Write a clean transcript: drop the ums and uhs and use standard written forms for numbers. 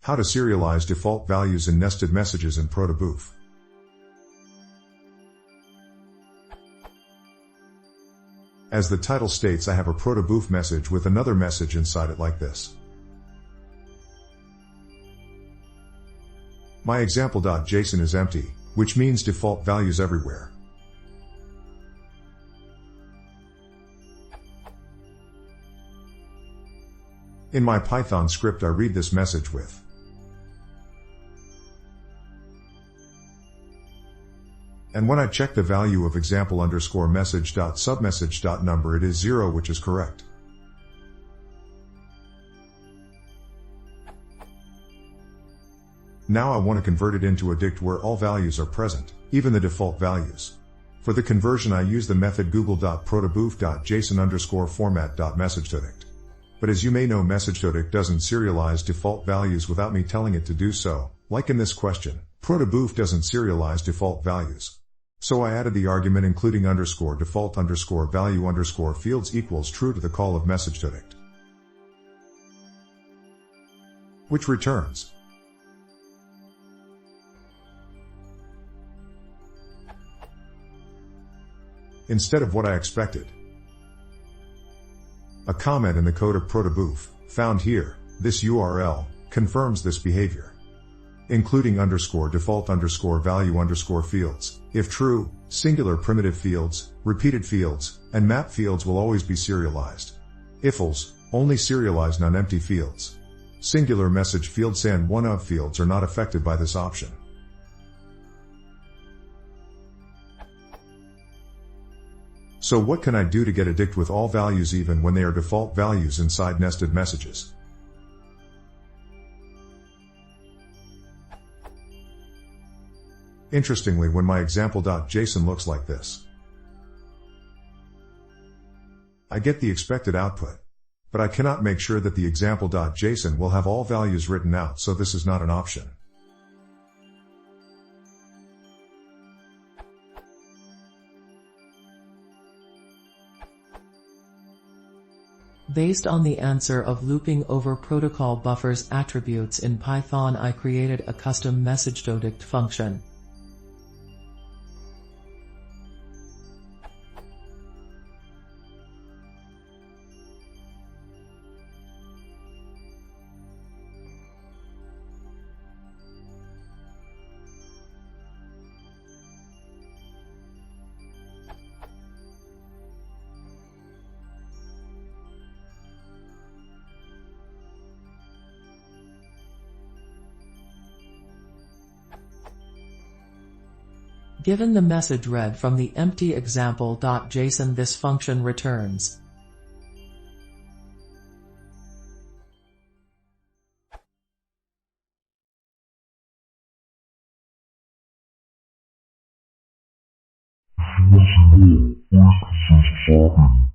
How to serialize default values in nested messages in Protobuf. As the title states, I have a Protobuf message with another message inside it like this. My example.json is empty, which means default values everywhere. In my Python script, I read this message with and when I check the value of example_message.submessage.number, it is 0, which is correct. Now I want to convert it into a dict where all values are present, even the default values. For the conversion, I use the method google.protobuf.json_format.messagedict. But as you may know, messagedict doesn't serialize default values without me telling it to do so. Like in this question, Protobuf doesn't serialize default values. So I added the argument including _default_value_fields equals true to the call of messagedict, which returns instead of what I expected, a comment in the code of Protobuf, found here. This URL confirms this behavior, including _default_value_fields. If true, singular primitive fields, repeated fields, and map fields will always be serialized. If else, only serialize non-empty fields. Singular message fields and one-of fields are not affected by this option. So what can I do to get a dict with all values even when they are default values inside nested messages? Interestingly, when my example.json looks like this, I get the expected output. But I cannot make sure that the example.json will have all values written out, so this is not an option. Based on the answer of looping over protocol buffers attributes in Python, I created a custom messagedict function. Given the message read from the empty example.json, this function returns If you want to know what is this